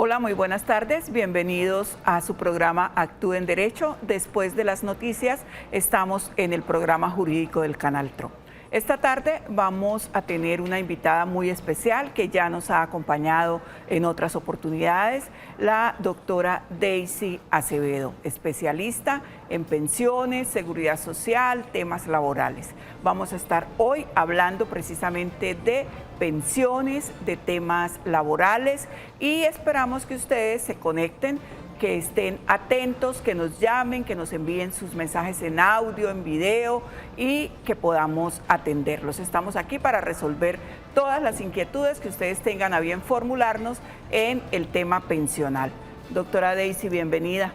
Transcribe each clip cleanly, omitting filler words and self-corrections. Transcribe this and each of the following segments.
Hola, muy buenas tardes. Bienvenidos a su programa Actúe en Derecho. Después de las noticias, estamos en el programa jurídico del Canal TRO. Esta tarde vamos a tener una invitada muy especial que ya nos ha acompañado en otras oportunidades, la doctora Daisy Acevedo, especialista en pensiones, seguridad social, temas laborales. Vamos a estar hoy hablando precisamente de pensiones, de temas laborales y esperamos que ustedes se conecten, que estén atentos, que nos llamen, que nos envíen sus mensajes en audio, en video y que podamos atenderlos. Estamos aquí para resolver todas las inquietudes que ustedes tengan a bien formularnos en el tema pensional. Doctora Daisy, bienvenida.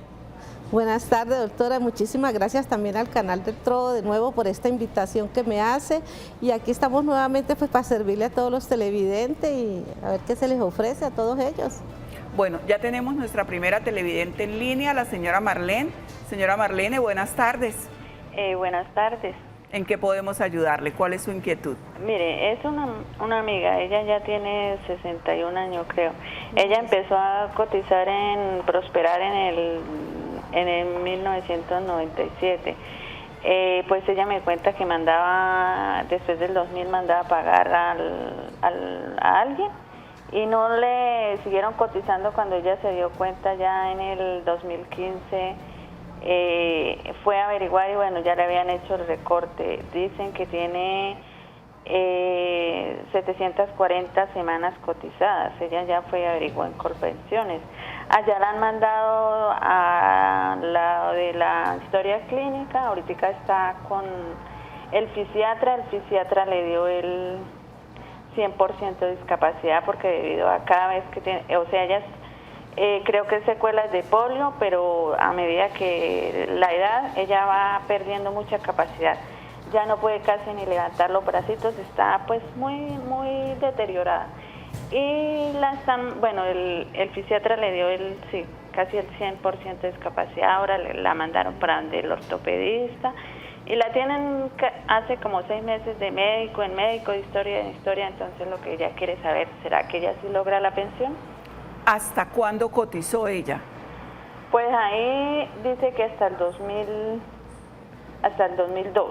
Buenas tardes, doctora. Muchísimas gracias también al canal del TRO de nuevo por esta invitación que me hace. Y aquí estamos nuevamente pues para servirle a todos los televidentes y a ver qué se les ofrece a todos ellos. Bueno, ya tenemos nuestra primera televidente en línea, la señora Marlene. Señora Marlene, buenas tardes. Buenas tardes. ¿En qué podemos ayudarle? ¿Cuál es su inquietud? Mire, es una amiga, ella ya tiene 61 años creo. Ella empezó a cotizar en Prosperar en el 1997. Pues ella me cuenta que después del 2000 mandaba a pagar a alguien y no le siguieron cotizando. Cuando ella se dio cuenta ya en el 2015 fue a averiguar y bueno, ya le habían hecho el recorte. Dicen que tiene 740 semanas cotizadas. Ella ya fue y averiguó en Colpensiones. Allá la han mandado a la de la historia clínica. Ahorita está con el fisiatra le dio el 100% de discapacidad porque debido a cada vez que tiene, o sea, ella creo que es secuelas de polio, pero a medida que la edad, ella va perdiendo mucha capacidad. Ya no puede casi ni levantar los bracitos, está pues muy deteriorada. Y el fisiatra le dio casi el 100% de discapacidad. Ahora la mandaron para donde el ortopedista y la tienen hace como 6 meses de médico en historia. Entonces lo que ella quiere saber, ¿será que ella sí logra la pensión? ¿Hasta cuándo cotizó ella? Pues ahí dice que hasta el 2002,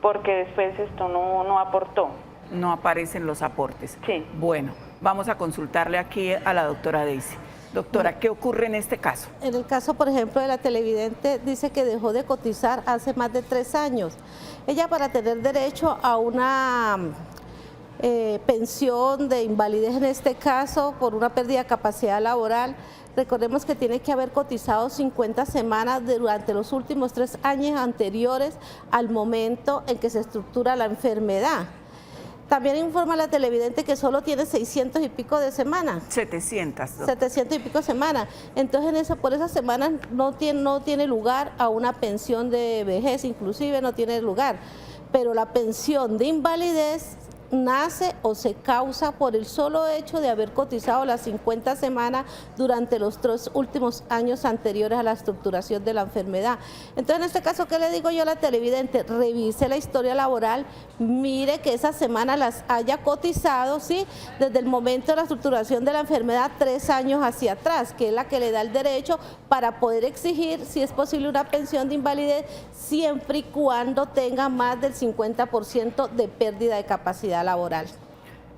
porque después esto no aportó. No aparecen los aportes. Sí. Bueno, vamos a consultarle aquí a la doctora Daisy. Doctora, ¿qué ocurre en este caso? En el caso, por ejemplo, de la televidente, dice que dejó de cotizar hace más de 3 años. Ella, para tener derecho a una pensión de invalidez, en este caso, por una pérdida de capacidad laboral, recordemos que tiene que haber cotizado 50 semanas durante los últimos 3 años anteriores al momento en que se estructura la enfermedad. También informa la televidente que solo tiene 600 y pico de semanas. 700. 700 y pico semanas. Entonces por esas semanas no tiene lugar a una pensión de vejez, inclusive no tiene lugar. Pero la pensión de invalidez nace o se causa por el solo hecho de haber cotizado las 50 semanas durante los 3 últimos años anteriores a la estructuración de la enfermedad. Entonces, en este caso, ¿qué le digo yo a la televidente? Revise la historia laboral, mire que esas semanas las haya cotizado, ¿sí? Desde el momento de la estructuración de la enfermedad 3 años hacia atrás, que es la que le da el derecho para poder exigir, si es posible, una pensión de invalidez, siempre y cuando tenga más del 50% de pérdida de capacidad laboral.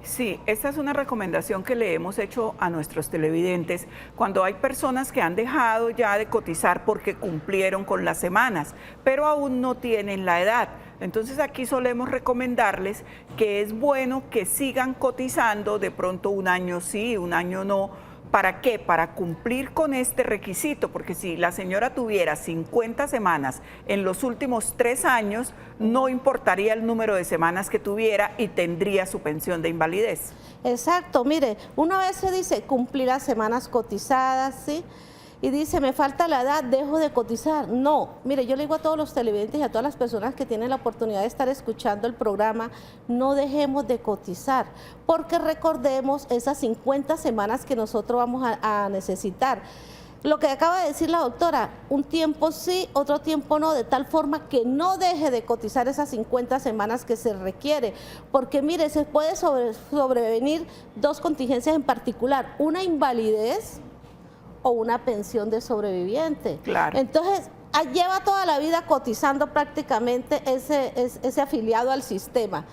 Sí, esta es una recomendación que le hemos hecho a nuestros televidentes cuando hay personas que han dejado ya de cotizar porque cumplieron con las semanas, pero aún no tienen la edad. Entonces aquí solemos recomendarles que es bueno que sigan cotizando, de pronto un año sí, un año no. ¿Para qué? Para cumplir con este requisito, porque si la señora tuviera 50 semanas en los últimos 3 años, no importaría el número de semanas que tuviera y tendría su pensión de invalidez. Exacto, mire, una vez se dice cumplir las semanas cotizadas, ¿sí? Y dice, me falta la edad, dejo de cotizar. No, mire, yo le digo a todos los televidentes y a todas las personas que tienen la oportunidad de estar escuchando el programa, no dejemos de cotizar, porque recordemos esas 50 semanas que nosotros vamos a necesitar. lo que acaba de decir la doctora, un tiempo sí, otro tiempo no, de tal forma que no deje de cotizar esas 50 semanas que se requiere, porque mire, se puede sobrevenir dos contingencias en particular, una invalidez o una pensión de sobreviviente. Claro. Entonces, lleva toda la vida cotizando prácticamente ese afiliado al sistema.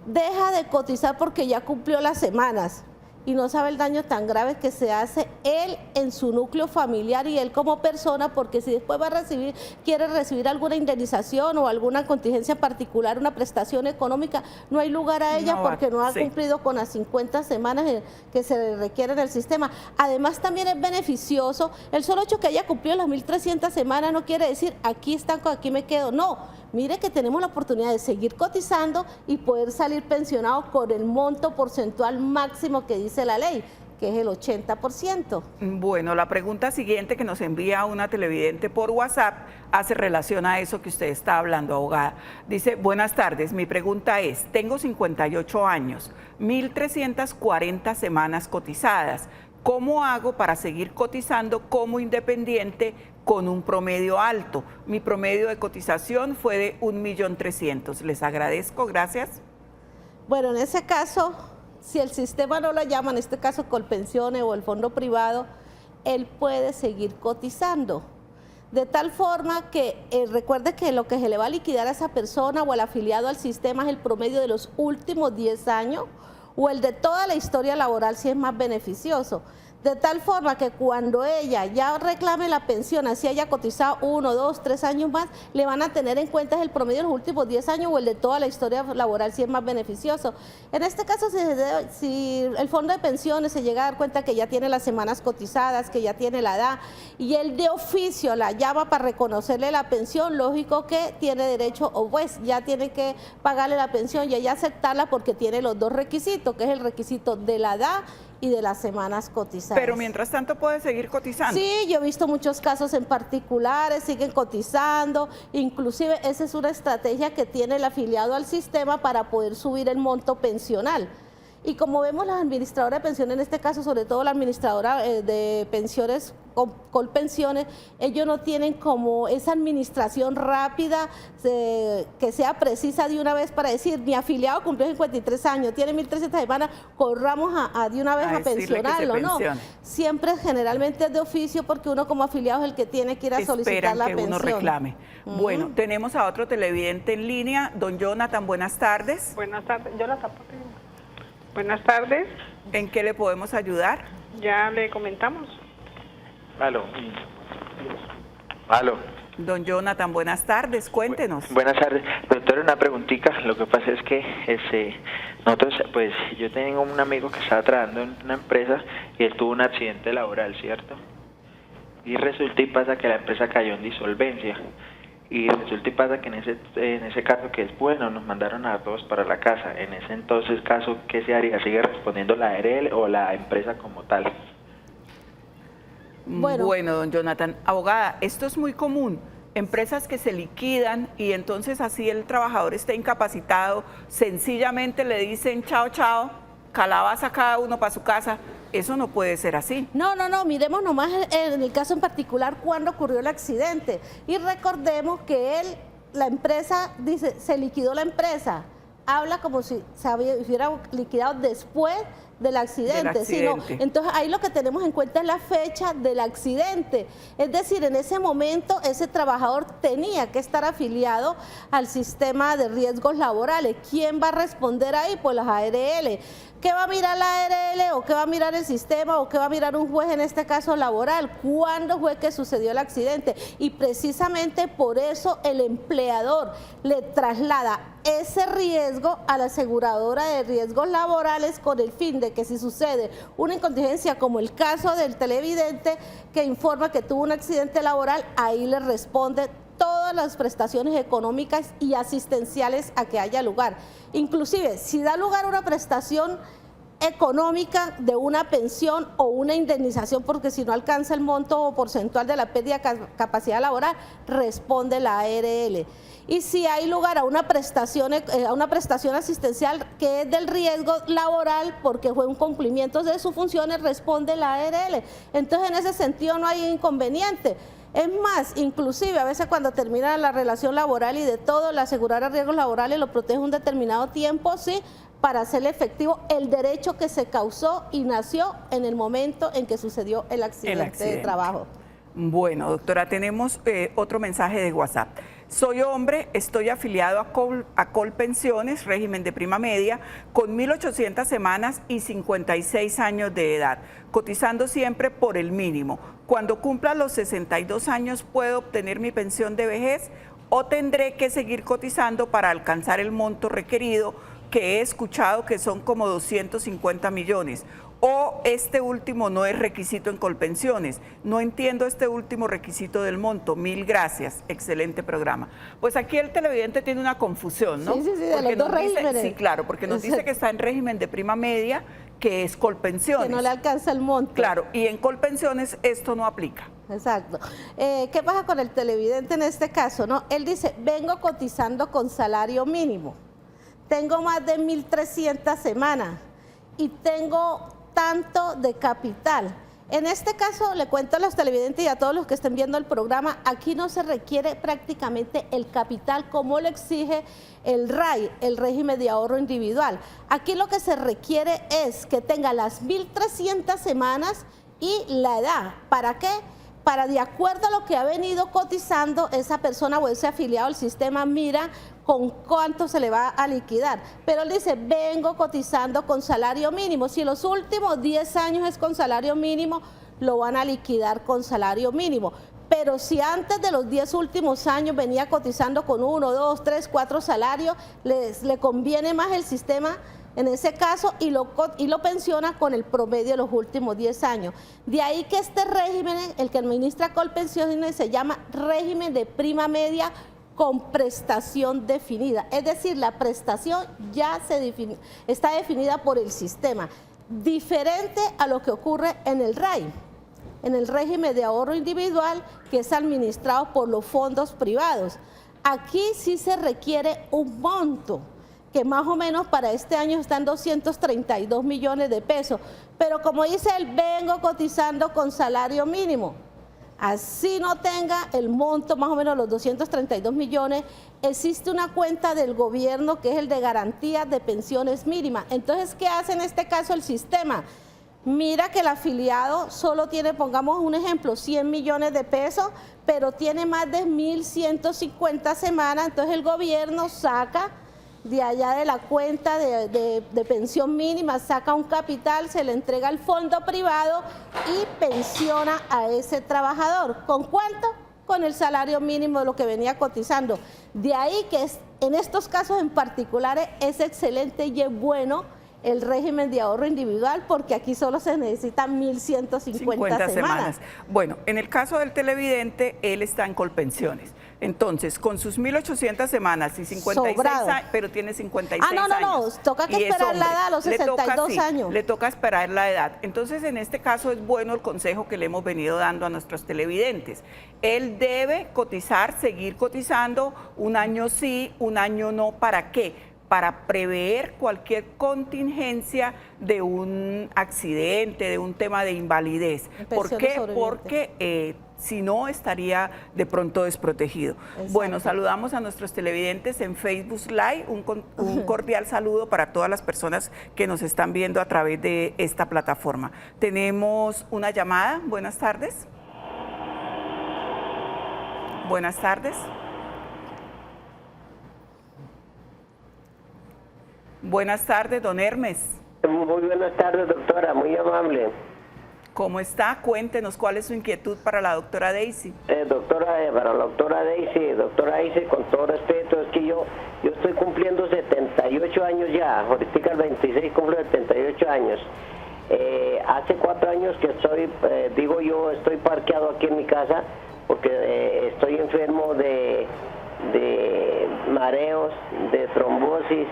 Deja de cotizar porque ya cumplió las semanas y no sabe el daño tan grave que se hace él en su núcleo familiar y él como persona, porque si después quiere recibir alguna indemnización o alguna contingencia particular, una prestación económica, no hay lugar a ella porque no ha cumplido con las 50 semanas que se le requiere en el sistema. Además también es beneficioso, el solo hecho que haya cumplido las 1.300 semanas no quiere decir aquí me quedo, no. Mire que tenemos la oportunidad de seguir cotizando y poder salir pensionado con el monto porcentual máximo que dice la ley, que es el 80%. Bueno, la pregunta siguiente que nos envía una televidente por WhatsApp hace relación a eso que usted está hablando, abogada. Dice, buenas tardes, mi pregunta es, tengo 58 años, 1.340 semanas cotizadas. ¿Cómo hago para seguir cotizando como independiente con un promedio alto? Mi promedio de cotización fue de 1.300.000. Les agradezco, gracias. Bueno, en ese caso, si el sistema no lo llama, en este caso Colpensiones o el fondo privado, él puede seguir cotizando. De tal forma que recuerde que lo que se le va a liquidar a esa persona o al afiliado al sistema es el promedio de los últimos 10 años o el de toda la historia laboral si es más beneficioso. De tal forma que cuando ella ya reclame la pensión, así haya cotizado 1, 2, 3 años más, le van a tener en cuenta el promedio de los últimos 10 años o el de toda la historia laboral si es más beneficioso. En este caso, si el fondo de pensiones se llega a dar cuenta que ya tiene las semanas cotizadas, que ya tiene la edad, y él de oficio la llama para reconocerle la pensión, lógico que tiene derecho, o pues ya tiene que pagarle la pensión y ella aceptarla porque tiene los dos requisitos, que es el requisito de la edad y de las semanas cotizadas. Pero mientras tanto puede seguir cotizando. Sí, yo he visto muchos casos en particulares, siguen cotizando, inclusive esa es una estrategia que tiene el afiliado al sistema para poder subir el monto pensional. Y como vemos, las administradoras de pensiones, en este caso sobre todo la administradora de pensiones, Colpensiones, ellos no tienen como esa administración rápida que sea precisa de una vez para decir, mi afiliado cumplió 53 años, tiene 1.300 semanas, corramos de una vez a pensionarlo, ¿no? Siempre generalmente es de oficio porque uno como afiliado es el que tiene que ir a solicitar la pensión. Uno reclame. Bueno, tenemos a otro televidente en línea, don Jonathan, buenas tardes. Buenas tardes, yo la tapo. Buenas tardes. ¿En qué le podemos ayudar? Ya le comentamos. Aló. Aló. Don Jonathan, buenas tardes, cuéntenos. Buenas tardes. Doctor, una preguntita. Lo que pasa es que nosotros, pues, yo tengo un amigo que estaba trabajando en una empresa y él tuvo un accidente laboral, ¿cierto? Y resulta y pasa que la empresa cayó en disolvencia. Y resulta y pasa que en ese caso, que es bueno, nos mandaron a todos para la casa. En ese entonces caso, ¿qué se haría? ¿Sigue respondiendo la ARL o la empresa como tal? Bueno, don Jonathan, abogada, esto es muy común. Empresas que se liquidan y entonces así el trabajador está incapacitado, sencillamente le dicen chao, chao, calabaza cada uno para su casa. Eso no puede ser así. No, miremos nomás en el caso en particular cuando ocurrió el accidente y recordemos que la empresa dice, se liquidó la empresa, habla como si se hubiera liquidado después del accidente. Entonces ahí lo que tenemos en cuenta es la fecha del accidente, es decir, en ese momento ese trabajador tenía que estar afiliado al sistema de riesgos laborales. ¿Quién va a responder ahí? Pues las ARL. ¿Qué va a mirar la ARL o qué va a mirar el sistema o qué va a mirar un juez en este caso laboral? ¿Cuándo fue que sucedió el accidente? Y precisamente por eso el empleador le traslada ese riesgo a la aseguradora de riesgos laborales con el fin de que si sucede una incontinencia como el caso del televidente que informa que tuvo un accidente laboral, ahí le responde todas las prestaciones económicas y asistenciales a que haya lugar. Inclusive, si da lugar a una prestación económica de una pensión o una indemnización, porque si no alcanza el monto porcentual de la pérdida de capacidad laboral, responde la ARL. Y si hay lugar a una prestación asistencial que es del riesgo laboral porque fue un cumplimiento de sus funciones, responde la ARL. Entonces, en ese sentido no hay inconveniente. Es más, inclusive a veces cuando termina la relación laboral y de todo, la aseguradora de riesgos laborales lo protege un determinado tiempo, sí, para hacerle efectivo el derecho que se causó y nació en el momento en que sucedió el accidente de trabajo. Bueno, doctora, tenemos otro mensaje de WhatsApp. Soy hombre, estoy afiliado a Colpensiones, régimen de prima media, con 1.800 semanas y 56 años de edad, cotizando siempre por el mínimo. Cuando cumpla los 62 años, ¿puedo obtener mi pensión de vejez o tendré que seguir cotizando para alcanzar el monto requerido, que he escuchado que son como 250 millones? ¿O este último no es requisito en Colpensiones? No entiendo este último requisito del monto. Mil gracias. Excelente programa. Pues aquí el televidente tiene una confusión, ¿no? Sí, de los dos regímenes. Sí, claro, porque nos dice que está en régimen de prima media, que es Colpensiones. Que no le alcanza el monto. Claro, y en Colpensiones esto no aplica. Exacto. ¿Qué pasa con el televidente en este caso, no? Él dice, vengo cotizando con salario mínimo. Tengo más de 1.300 semanas y tengo tanto de capital. En este caso, le cuento a los televidentes y a todos los que estén viendo el programa, aquí no se requiere prácticamente el capital como lo exige el RAI, el régimen de ahorro individual. Aquí lo que se requiere es que tenga las 1.300 semanas y la edad. ¿Para qué? Para, de acuerdo a lo que ha venido cotizando esa persona o ese afiliado al sistema, mira con cuánto se le va a liquidar. Pero él dice, vengo cotizando con salario mínimo. Si los últimos 10 años es con salario mínimo, lo van a liquidar con salario mínimo. Pero si antes de los 10 últimos años venía cotizando con 1, 2, 3, 4 salarios, le conviene más el sistema en ese caso y lo pensiona con el promedio de los últimos 10 años. De ahí que este régimen, el que administra Colpensiones, se llama régimen de prima media con prestación definida. Es decir, la prestación ya está definida por el sistema, diferente a lo que ocurre en el RAI, en el régimen de ahorro individual, que es administrado por los fondos privados. Aquí sí se requiere un monto, que más o menos para este año están 232 millones de pesos. Pero como dice él, vengo cotizando con salario mínimo. Así no tenga el monto, más o menos los 232 millones, existe una cuenta del gobierno que es el de garantía de pensiones mínimas. Entonces, ¿qué hace en este caso el sistema? Mira que el afiliado solo tiene, pongamos un ejemplo, 100 millones de pesos, pero tiene más de 1.150 semanas, entonces el gobierno saca de allá de la cuenta de pensión mínima, saca un capital, se le entrega al fondo privado y pensiona a ese trabajador. ¿Con cuánto? Con el salario mínimo de lo que venía cotizando. De ahí que en estos casos en particulares es excelente y es bueno el régimen de ahorro individual, porque aquí solo se necesitan 1.150 semanas. Bueno, en el caso del televidente, él está en Colpensiones. Entonces, con sus 1.800 semanas y 56 años, pero tiene 56 años. No, toca que esperar la edad a los 62 años. Le toca esperar la edad. Entonces, en este caso es bueno el consejo que le hemos venido dando a nuestros televidentes. Él debe cotizar, seguir cotizando, un año sí, un año no. ¿Para qué? Para prever cualquier contingencia de un accidente, de un tema de invalidez. ¿Por qué? Porque si no, estaría de pronto desprotegido. Exacto. Bueno, saludamos a nuestros televidentes en Facebook Live. Un cordial saludo para todas las personas que nos están viendo a través de esta plataforma. Tenemos una llamada. Buenas tardes. Buenas tardes. Buenas tardes, don Hermes. Muy buenas tardes, doctora, muy amable. ¿Cómo está? Cuéntenos cuál es su inquietud para la doctora Daisy. Para la doctora Daisy, con todo respeto, es que yo estoy cumpliendo 78 años ya, ahorita el 26 cumplo 78 años. Hace 4 años que estoy parqueado aquí en mi casa porque estoy enfermo de mareos, de trombosis,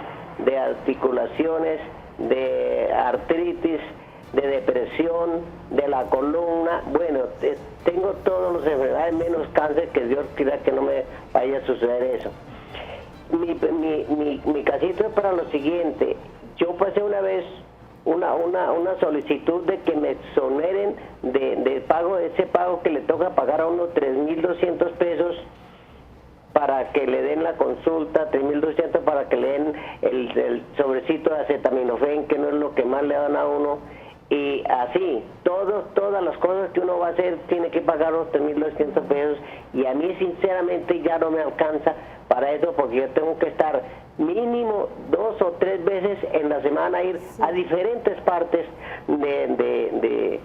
de articulaciones, de artritis, de depresión, de la columna. Bueno, tengo todas las enfermedades menos cáncer, que Dios quiera que no me vaya a suceder eso. Mi casito es para lo siguiente. Yo pasé una vez una solicitud de que me exoneren de pago, de ese pago que le toca pagar a uno 3.200 pesos para que le den la consulta, 3.200 para que le den el sobrecito de acetaminofén, que no es lo que más le dan a uno, y así, todas las cosas que uno va a hacer tiene que pagar los 3.200 pesos, y a mí sinceramente ya no me alcanza para eso, porque yo tengo que estar mínimo 2 o 3 veces en la semana, ir a diferentes partes de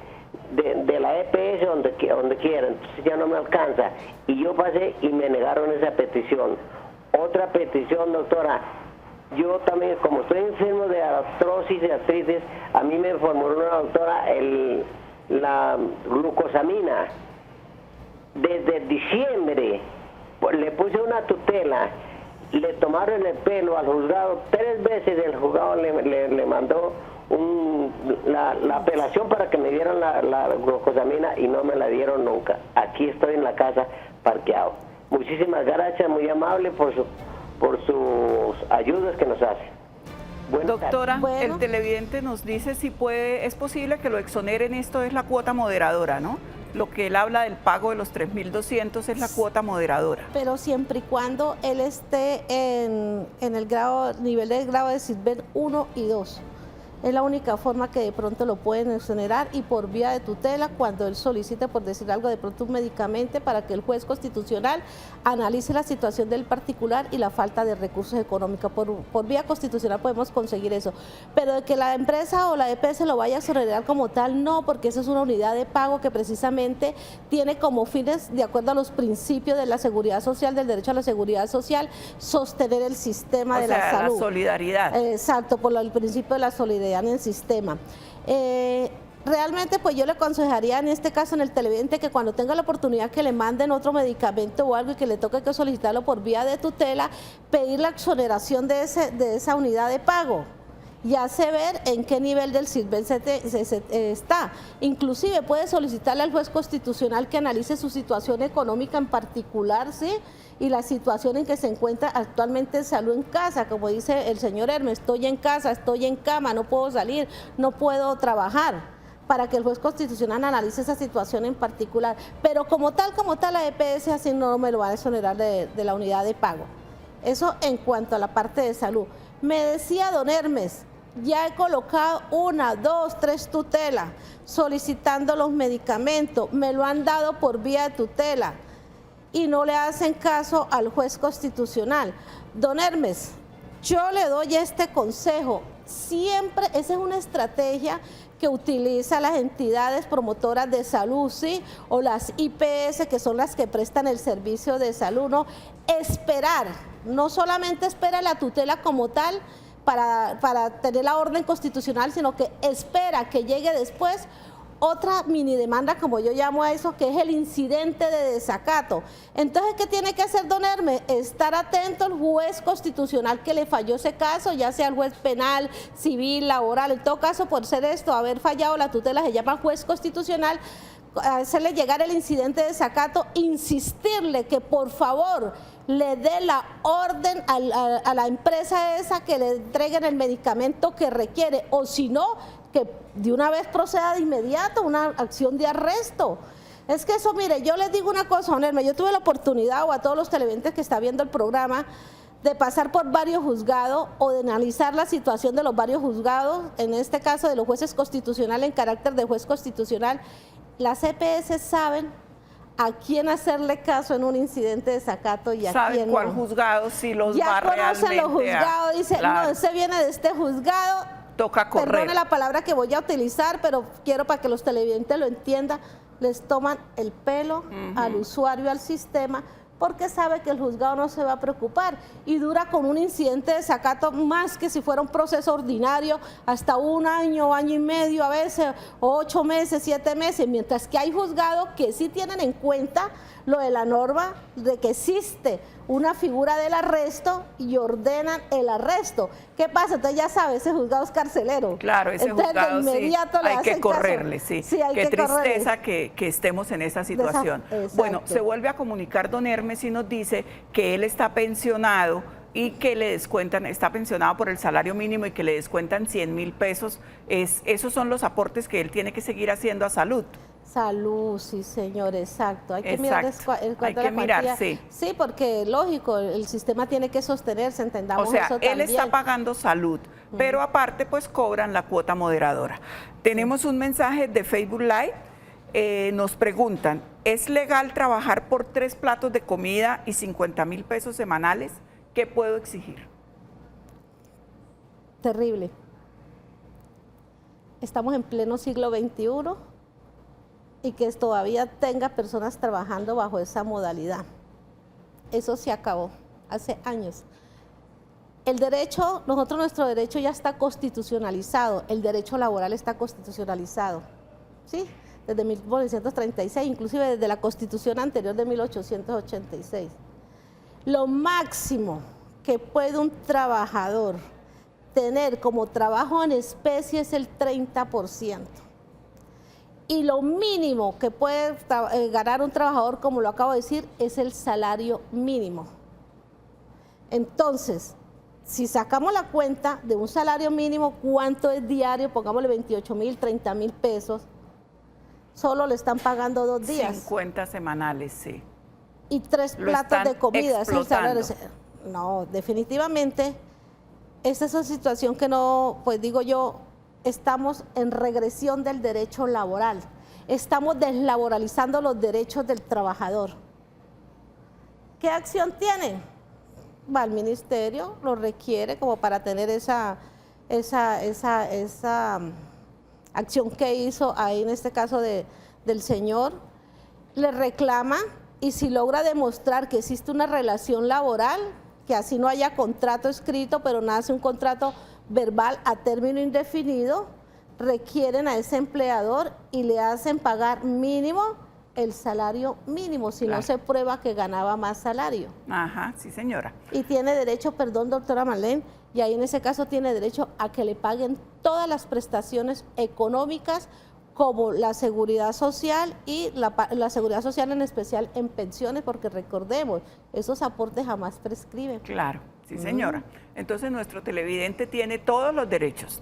la EPS donde quiera, entonces ya no me alcanza. Y yo pasé y me negaron esa petición. Otra petición, doctora, yo también, como estoy enfermo de artrosis y artritis, a mí me formuló una doctora la glucosamina. Desde diciembre le puse una tutela, le tomaron el pelo al juzgado 3 veces, el juzgado le mandó la apelación para que me dieran la glucosamina y no me la dieron nunca. Aquí estoy en la casa parqueado. Muchísimas gracias, muy amable por sus ayudas que nos hace. Doctora, el televidente nos dice si es posible que lo exoneren. Esto es la cuota moderadora, ¿no? Lo que él habla del pago de los 3.200 es la cuota moderadora. Pero siempre y cuando él esté en el nivel de grado de Sitbén 1 y 2. Es la única forma que de pronto lo pueden exonerar, y por vía de tutela, cuando él solicite, por decir algo, de pronto un medicamento, para que el juez constitucional analice la situación del particular y la falta de recursos económicos. Por vía constitucional podemos conseguir eso. Pero de que la empresa o la EPS lo vaya a exonerar como tal, no, porque eso es una unidad de pago que precisamente tiene como fines, de acuerdo a los principios de la seguridad social, del derecho a la seguridad social, sostener el sistema de la salud. La solidaridad. Exacto, por el principio de la solidaridad en el sistema. Realmente pues yo le aconsejaría en este caso en el televidente que cuando tenga la oportunidad que le manden otro medicamento o algo y que le toque que solicitarlo por vía de tutela, pedir la exoneración de esa unidad de pago. Y hace ver en qué nivel del Sitbén está. Inclusive puede solicitarle al juez constitucional que analice su situación económica en particular, ¿sí? Y la situación en que se encuentra actualmente en salud en casa, como dice el señor Hermes, estoy en casa, estoy en cama, no puedo salir, no puedo trabajar, para que el juez constitucional analice esa situación en particular. Pero como tal, la EPS así no me lo va a exonerar de la unidad de pago. Eso en cuanto a la parte de salud. Me decía don Hermes, ya he colocado 1, 2, 3 tutelas solicitando los medicamentos, me lo han dado por vía de tutela y no le hacen caso al juez constitucional. Don Hermes, yo le doy este consejo, siempre, esa es una estrategia que utilizan las entidades promotoras de salud, ¿sí? O las IPS, que son las que prestan el servicio de salud, ¿no? Esperar, no solamente espera la tutela como tal para tener la orden constitucional, sino que espera que llegue después otra mini demanda, como yo llamo a eso, que es el incidente de desacato. Entonces, ¿qué tiene que hacer don Hermes? Estar atento al juez constitucional que le falló ese caso, ya sea el juez penal, civil, laboral. En todo caso, por ser esto, haber fallado la tutela, se llama juez constitucional, hacerle llegar el incidente de desacato, insistirle que por favor le dé la orden a la empresa esa que le entreguen el medicamento que requiere, o si no, que de una vez proceda de inmediato una acción de arresto. Es que eso, mire, yo les digo una cosa, don Hermes, yo tuve la oportunidad, o a todos los televidentes que están viendo el programa, de pasar por varios juzgados o de analizar la situación de los varios juzgados, en este caso de los jueces constitucionales en carácter de juez constitucional. Las EPS saben a quién hacerle caso en un incidente de desacato y a quién no. ¿Saben cuál juzgado si los va realmente? Ya conocen los juzgados, dicen, claro, no, ese viene de este juzgado. Toca correr. Perdone la palabra que voy a utilizar, pero quiero para que los televidentes lo entiendan. Les toman el pelo al usuario, al sistema, porque sabe que el juzgado no se va a preocupar y dura con un incidente de desacato más que si fuera un proceso ordinario hasta 1 año, año y medio a veces, 8 meses, 7 meses, mientras que hay juzgados que sí tienen en cuenta lo de la norma de que existe una figura del arresto y ordenan el arresto. ¿Qué pasa? Entonces ya sabes, ese juzgado es carcelero. Claro, ese entonces, juzgado de inmediato le hay que hacen correrle, caso. sí. Hay Qué que tristeza correrle. que estemos en esa situación. Exacto. Bueno, se vuelve a comunicar don Hermes y nos dice que él está pensionado y que le descuentan, está pensionado por el salario mínimo y que le descuentan 100.000 pesos. Esos son los aportes que él tiene que seguir haciendo a salud. Salud, sí señor, exacto. Hay que mirar Hay que mirar, sí. Sí, porque lógico, el sistema tiene que sostenerse, entendamos o sea, eso él también. está pagando salud, pero aparte pues cobran la cuota moderadora. Tenemos un mensaje de Facebook Live, nos preguntan, ¿es legal trabajar por 3 platos de comida y 50.000 pesos semanales? ¿Qué puedo exigir? Terrible. Estamos en pleno siglo XXI y que todavía tenga personas trabajando bajo esa modalidad. Eso se acabó hace años. El derecho, nuestro derecho ya está constitucionalizado, el derecho laboral está constitucionalizado, ¿sí? Desde 1936, inclusive desde la constitución anterior de 1886. Lo máximo que puede un trabajador tener como trabajo en especie es el 30%. Y lo mínimo que puede ganar un trabajador, como lo acabo de decir, es el salario mínimo. Entonces, si sacamos la cuenta de un salario mínimo, ¿cuánto es diario? Pongámosle 28.000, 30.000 pesos. Solo le están pagando 2 días. 50 semanales, sí. Y 3 platos de comida. Es el salario. No, definitivamente, esta es una situación que no, pues digo yo, estamos en regresión del derecho laboral. Estamos deslaboralizando los derechos del trabajador. ¿Qué acción tienen? Va al ministerio, lo requiere como para tener esa acción que hizo ahí en este caso del señor. Le reclama y si logra demostrar que existe una relación laboral, que así no haya contrato escrito, pero nace un contrato verbal a término indefinido, requieren a ese empleador y le hacen pagar mínimo el salario mínimo, si no se prueba que ganaba más salario. Ajá, sí señora. Y tiene derecho, perdón doctora Marlene, y ahí en ese caso tiene derecho a que le paguen todas las prestaciones económicas como la seguridad social y la seguridad social en especial en pensiones, porque recordemos, esos aportes jamás prescriben. Claro, sí señora. Entonces nuestro televidente tiene todos los derechos,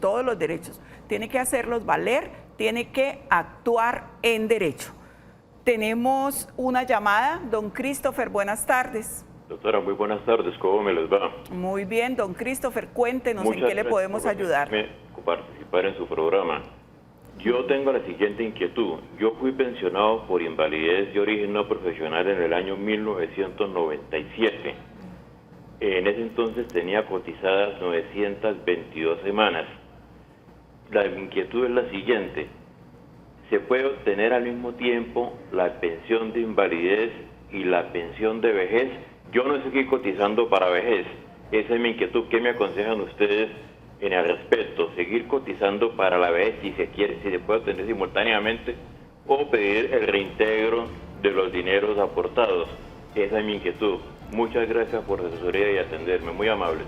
tiene que hacerlos valer, tiene que actuar en derecho. Tenemos una llamada, don Christopher, buenas tardes. Doctora, muy buenas tardes, ¿cómo me les va? Muy bien, don Christopher, cuéntenos en qué le podemos ayudar. Participar en su programa. Yo tengo la siguiente inquietud. Yo fui pensionado por invalidez de origen no profesional en el año 1997. En ese entonces tenía cotizadas 922 semanas. La inquietud es la siguiente. ¿Se puede obtener al mismo tiempo la pensión de invalidez y la pensión de vejez? Yo no estoy cotizando para vejez. Esa es mi inquietud. ¿Qué me aconsejan ustedes en el respecto? ¿Seguir cotizando para la vejez si se quiere, si se puede obtener simultáneamente, o pedir el reintegro de los dineros aportados? Esa es mi inquietud. Muchas gracias por su asesoría y atenderme. Muy amable.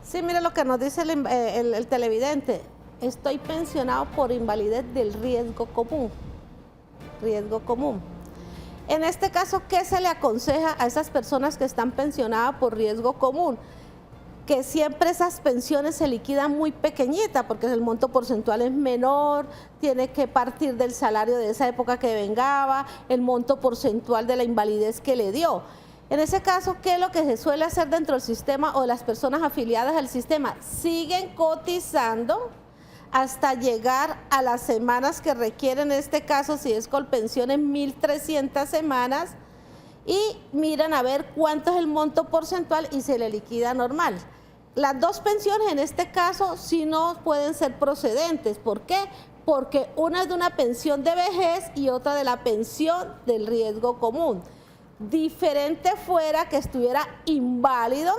Sí, mire lo que nos dice el televidente. Estoy pensionado por invalidez del riesgo común. Riesgo común. En este caso, ¿qué se le aconseja a esas personas que están pensionadas por riesgo común? Que siempre esas pensiones se liquidan muy pequeñitas porque el monto porcentual es menor, tiene que partir del salario de esa época que vengaba, el monto porcentual de la invalidez que le dio. En ese caso, ¿qué es lo que se suele hacer dentro del sistema o de las personas afiliadas al sistema? Siguen cotizando hasta llegar a las semanas que requieren, en este caso, si es Colpensión, en 1.300 semanas, y miran a ver cuánto es el monto porcentual y se le liquida normal. Las dos pensiones en este caso sí no pueden ser procedentes. ¿Por qué? Porque una es de una pensión de vejez y otra de la pensión del riesgo común. Diferente fuera que estuviera inválido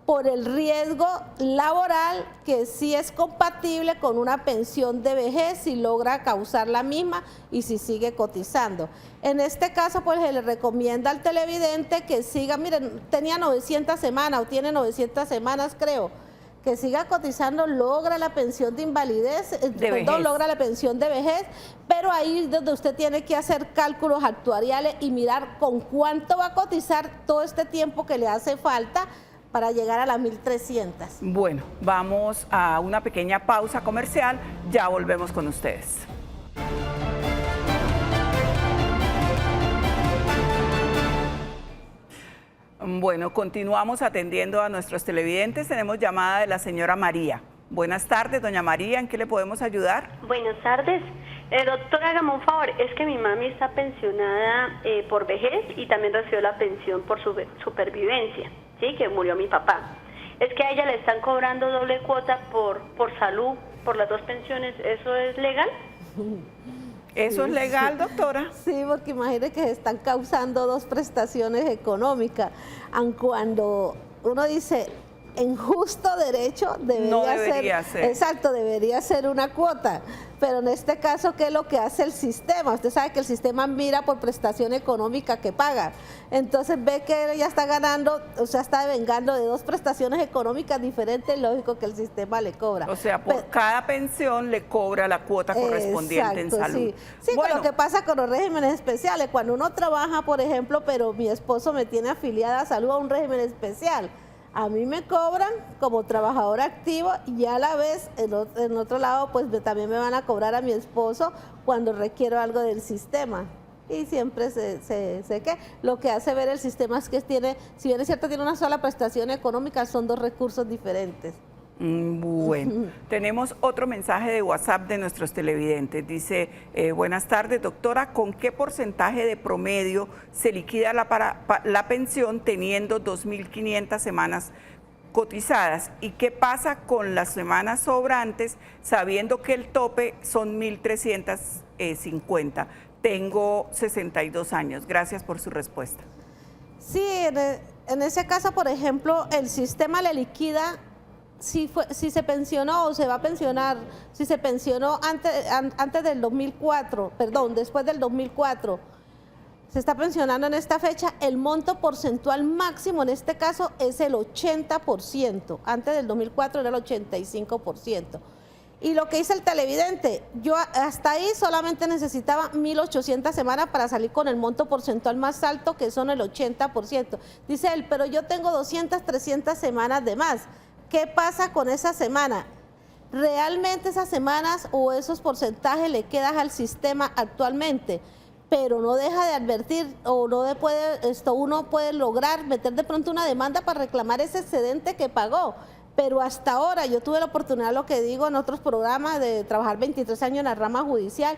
por el riesgo laboral, que sí es compatible con una pensión de vejez si logra causar la misma y si sigue cotizando. En este caso, pues se le recomienda al televidente que siga, miren, tenía 900 semanas o tiene 900 semanas creo, que siga cotizando, logra la pensión de invalidez, logra la pensión de vejez, pero ahí es donde usted tiene que hacer cálculos actuariales y mirar con cuánto va a cotizar todo este tiempo que le hace falta para llegar a las 1.300. Bueno, vamos a una pequeña pausa comercial, ya volvemos con ustedes. Bueno, continuamos atendiendo a nuestros televidentes. Tenemos llamada de la señora María. Buenas tardes, doña María, ¿en qué le podemos ayudar? Buenas tardes. Doctora, hágame un favor, es que mi mami está pensionada por vejez y también recibió la pensión por supervivencia, ¿sí? Que murió mi papá. Es que a ella le están cobrando doble cuota por salud, por las dos pensiones, ¿eso es legal? ¿Eso es legal, doctora? Sí, porque imagínese que se están causando dos prestaciones económicas, aun cuando uno dice en justo derecho debería ser. Exacto, debería ser una cuota, pero en este caso, ¿qué es lo que hace el sistema? Usted sabe que el sistema mira por prestación económica que paga, entonces ve que ella está ganando, o sea, está devengando de dos prestaciones económicas diferentes, lógico que el sistema le cobra. O sea, por cada pensión le cobra la cuota correspondiente en salud. Sí, bueno, lo que pasa con los regímenes especiales, cuando uno trabaja, por ejemplo, pero mi esposo me tiene afiliada a salud a un régimen especial, a mí me cobran como trabajador activo y a la vez, en otro lado, pues también me van a cobrar a mi esposo cuando requiero algo del sistema. Y siempre lo que hace ver el sistema es que tiene, si bien es cierto, tiene una sola prestación económica, son dos recursos diferentes. Bueno, tenemos otro mensaje de WhatsApp de nuestros televidentes. Dice, buenas tardes, doctora, ¿con qué porcentaje de promedio se liquida la pensión teniendo 2.500 semanas cotizadas? ¿Y qué pasa con las semanas sobrantes sabiendo que el tope son 1.350? Tengo 62 años. Gracias por su respuesta. Sí, en ese caso, por ejemplo, el sistema le liquida si se pensionó o se va a pensionar, si se pensionó antes del 2004, perdón, después del 2004, se está pensionando en esta fecha, el monto porcentual máximo en este caso es el 80%, antes del 2004 era el 85%. Y lo que dice el televidente, yo hasta ahí solamente necesitaba 1.800 semanas para salir con el monto porcentual más alto, que son el 80%. Dice él, pero yo tengo 200, 300 semanas de más. ¿Qué pasa con esa semana? ¿Realmente esas semanas o esos porcentajes le quedan al sistema actualmente? Pero no deja de advertir o uno puede lograr meter de pronto una demanda para reclamar ese excedente que pagó. Pero hasta ahora yo tuve la oportunidad, lo que digo en otros programas, de trabajar 23 años en la rama judicial.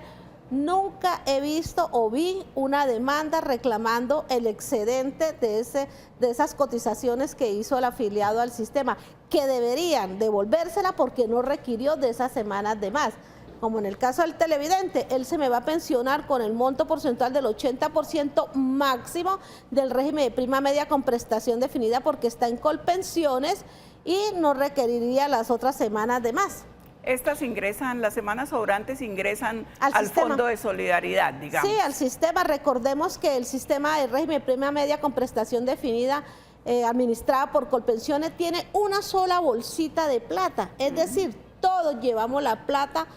Nunca he visto o vi una demanda reclamando el excedente de esas cotizaciones que hizo el afiliado al sistema, que deberían devolvérsela porque no requirió de esas semanas de más. Como en el caso del televidente, él se me va a pensionar con el monto porcentual del 80% máximo del régimen de prima media con prestación definida porque está en Colpensiones y no requeriría las otras semanas de más. Estas ingresan, las semanas sobrantes ingresan al Fondo de Solidaridad, digamos. Sí, al sistema. Recordemos que el sistema de régimen de prima media con prestación definida administrada por Colpensiones tiene una sola bolsita de plata. Es decir, todos llevamos la plata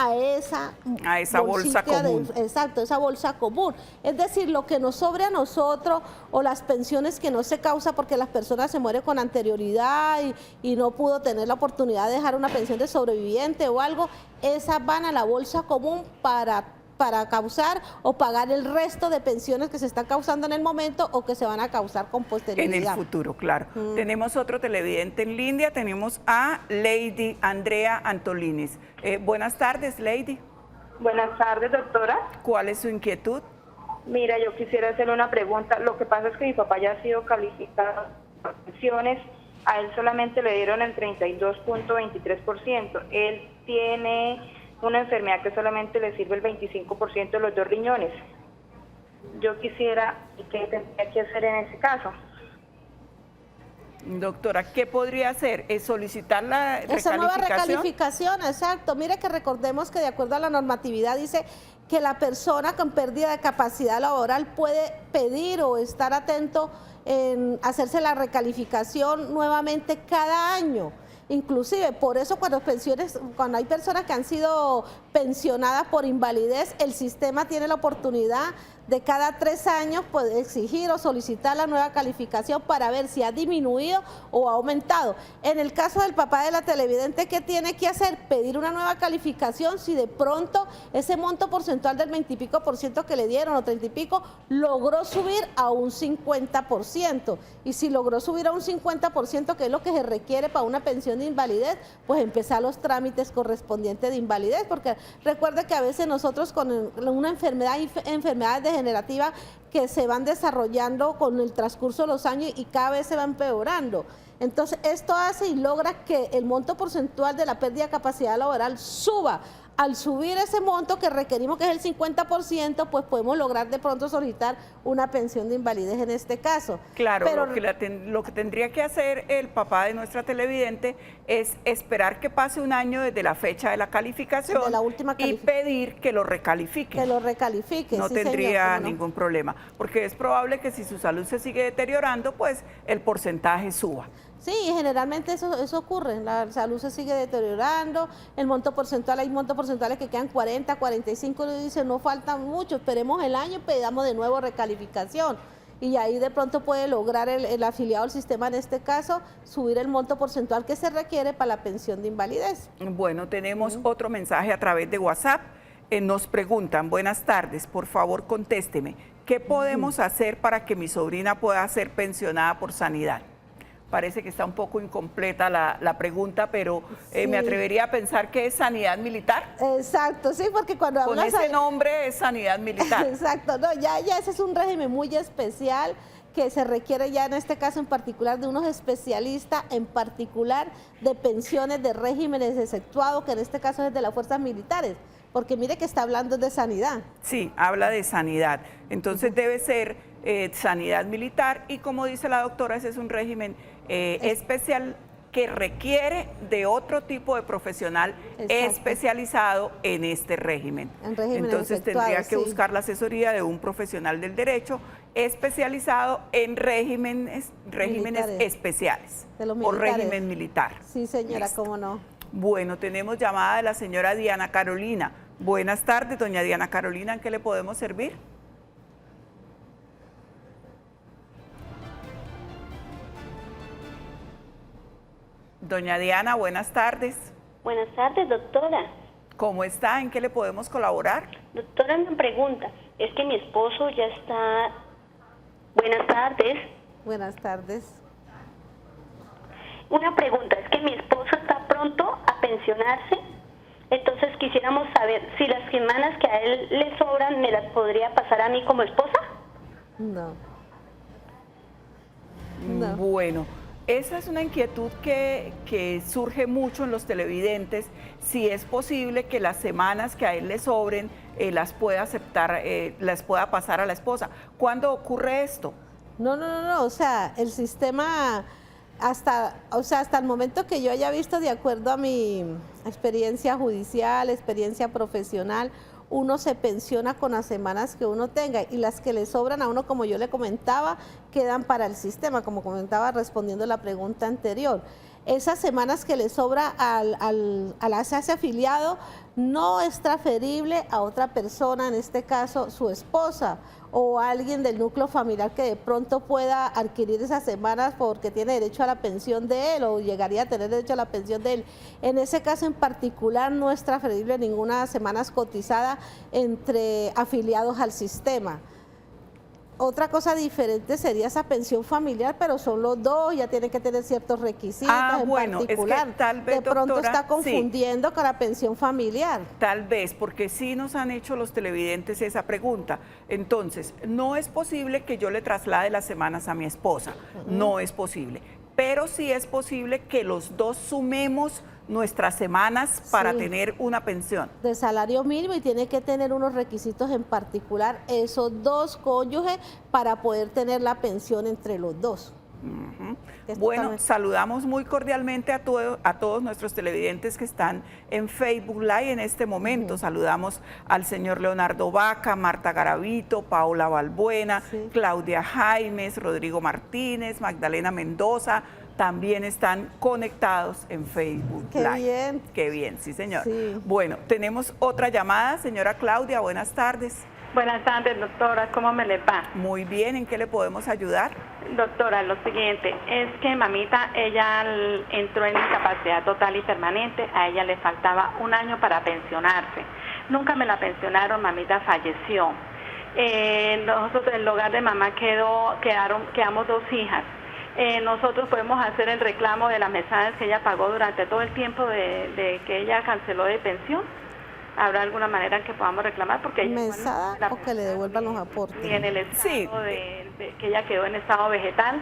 a esa bolsa común. Exacto, esa bolsa común. Es decir, lo que nos sobre a nosotros o las pensiones que no se causa porque las personas se mueren con anterioridad y no pudo tener la oportunidad de dejar una pensión de sobreviviente o algo, esas van a la bolsa común para causar o pagar el resto de pensiones que se están causando en el momento o que se van a causar con posterioridad. En el futuro, claro. Tenemos otro televidente en línea, tenemos a Lady Andrea Antolinis. Buenas tardes, Lady. Buenas tardes, doctora. ¿Cuál es su inquietud? Mira, yo quisiera hacerle una pregunta. Lo que pasa es que mi papá ya ha sido calificado por pensiones, a él solamente le dieron el 32.23%. Él tiene una enfermedad que solamente le sirve el 25% de los dos riñones. yo quisiera, ¿qué tendría que hacer en ese caso? Doctora, ¿qué podría hacer? ¿Es solicitar la Esa nueva recalificación? recalificación, exacto. Mire que recordemos que de acuerdo a la normatividad dice que la persona con pérdida de capacidad laboral puede pedir o estar atento en hacerse la recalificación nuevamente cada año. Inclusive, por eso cuando hay personas que han sido pensionadas por invalidez, el sistema tiene la oportunidad de cada 3 años poder exigir o solicitar la nueva calificación para ver si ha disminuido o ha aumentado. En el caso del papá de la televidente, ¿qué tiene que hacer? Pedir una nueva calificación si de pronto ese monto porcentual del 20 y pico por ciento que le dieron o 30 y pico logró subir a un 50%. Y si logró subir a un 50%, que es lo que se requiere para una pensión de invalidez, pues empezar los trámites correspondientes de invalidez, porque recuerde que a veces nosotros con una enfermedad degenerativa que se van desarrollando con el transcurso de los años y cada vez se va empeorando. Entonces esto hace y logra que el monto porcentual de la pérdida de capacidad laboral suba. Al subir ese monto que requerimos, que es el 50%, pues podemos lograr de pronto solicitar una pensión de invalidez en este caso. Claro, pero lo que tendría que hacer el papá de nuestra televidente es esperar que pase un año desde la fecha de la calificación de la última y pedir que lo recalifique. Que lo recalifique, No sí, tendría señor, ningún problema, porque es probable que si su salud se sigue deteriorando, pues el porcentaje suba. Sí, generalmente eso ocurre, la salud se sigue deteriorando, el monto porcentual, hay montos porcentuales que quedan 40, 45, y dicen no falta mucho, esperemos el año y pedamos de nuevo recalificación. Y ahí de pronto puede lograr el afiliado al sistema, en este caso, subir el monto porcentual que se requiere para la pensión de invalidez. Bueno, tenemos otro mensaje a través de WhatsApp. Nos preguntan, buenas tardes, por favor contésteme, ¿qué podemos hacer para que mi sobrina pueda ser pensionada por sanidad? Parece que está un poco incompleta la pregunta, pero sí, me atrevería a pensar que es sanidad militar. Exacto, sí, porque cuando con hablas ese nombre es sanidad militar. Exacto, no, ya ese es un régimen muy especial que se requiere ya en este caso en particular de unos especialistas, en particular de pensiones de regímenes exceptuados, que en este caso es de las fuerzas militares, porque mire que está hablando de sanidad. Sí, habla de sanidad, entonces debe ser sanidad militar y como dice la doctora, ese es un régimen especial que requiere de otro tipo de profesional especializado en este régimen. Entonces tendría que buscar la asesoría de un profesional del derecho especializado en regímenes especiales o régimen militar. Sí, señora, cómo no. Bueno, tenemos llamada de la señora Diana Carolina. Buenas tardes, doña Diana Carolina, ¿en qué le podemos servir? Doña Diana, buenas tardes. Buenas tardes, doctora. ¿Cómo está? ¿En qué le podemos colaborar? Doctora, una pregunta. Es que mi esposo ya está... Buenas tardes. Buenas tardes. Una pregunta, es que mi esposo está pronto a pensionarse, entonces quisiéramos saber si las semanas que a él le sobran me las podría pasar a mí como esposa. No. Bueno, esa es una inquietud que surge mucho en los televidentes, si es posible que las semanas que a él le sobren las pueda aceptar, las pueda pasar a la esposa. ¿Cuándo ocurre esto? No, o sea, el sistema... hasta el momento que yo haya visto, de acuerdo a mi experiencia judicial, experiencia profesional, uno se pensiona con las semanas que uno tenga y las que le sobran a uno, como yo le comentaba, quedan para el sistema, como comentaba respondiendo la pregunta anterior. Esas semanas que le sobra al hacerse afiliado no es transferible a otra persona, en este caso su esposa o alguien del núcleo familiar que de pronto pueda adquirir esas semanas porque tiene derecho a la pensión de él o llegaría a tener derecho a la pensión de él. En ese caso en particular no es transferible ninguna semanas cotizada entre afiliados al sistema. Otra cosa diferente sería esa pensión familiar, pero son los dos, ya tienen que tener ciertos requisitos en particular. Es que tal vez, de pronto doctora, está confundiendo con la pensión familiar. Tal vez, porque sí nos han hecho los televidentes esa pregunta. Entonces, no es posible que yo le traslade las semanas a mi esposa, no es posible. pero sí es posible que los dos sumemos nuestras semanas para tener una pensión. De salario mínimo, y tiene que tener unos requisitos en particular esos dos cónyuges para poder tener la pensión entre los dos. Bueno, saludamos muy cordialmente a todos nuestros televidentes que están en Facebook Live en este momento. Saludamos al señor Leonardo Vaca, Marta Garavito, Paola Balbuena, Claudia Jaimes, Rodrigo Martínez, Magdalena Mendoza. También están conectados en Facebook Live. Qué bien. Qué bien, sí señor. Sí. Bueno, tenemos otra llamada. Señora Claudia, buenas tardes. Buenas tardes, doctora, ¿cómo me le va? Muy bien, ¿en qué le podemos ayudar? Doctora, lo siguiente, es que mamita, ella entró en incapacidad total y permanente, a ella le faltaba un año para pensionarse. Nunca me la pensionaron, mamita falleció. Nosotros, el hogar de mamá quedamos 2 hijas. Nosotros podemos hacer el reclamo de las mesadas que ella pagó durante todo el tiempo de que ella canceló de pensión. ¿Habrá alguna manera en que podamos reclamar? Porque ella, ¿Mesada o que le devuelvan los aportes? Y en el estado de que ella quedó en estado vegetal,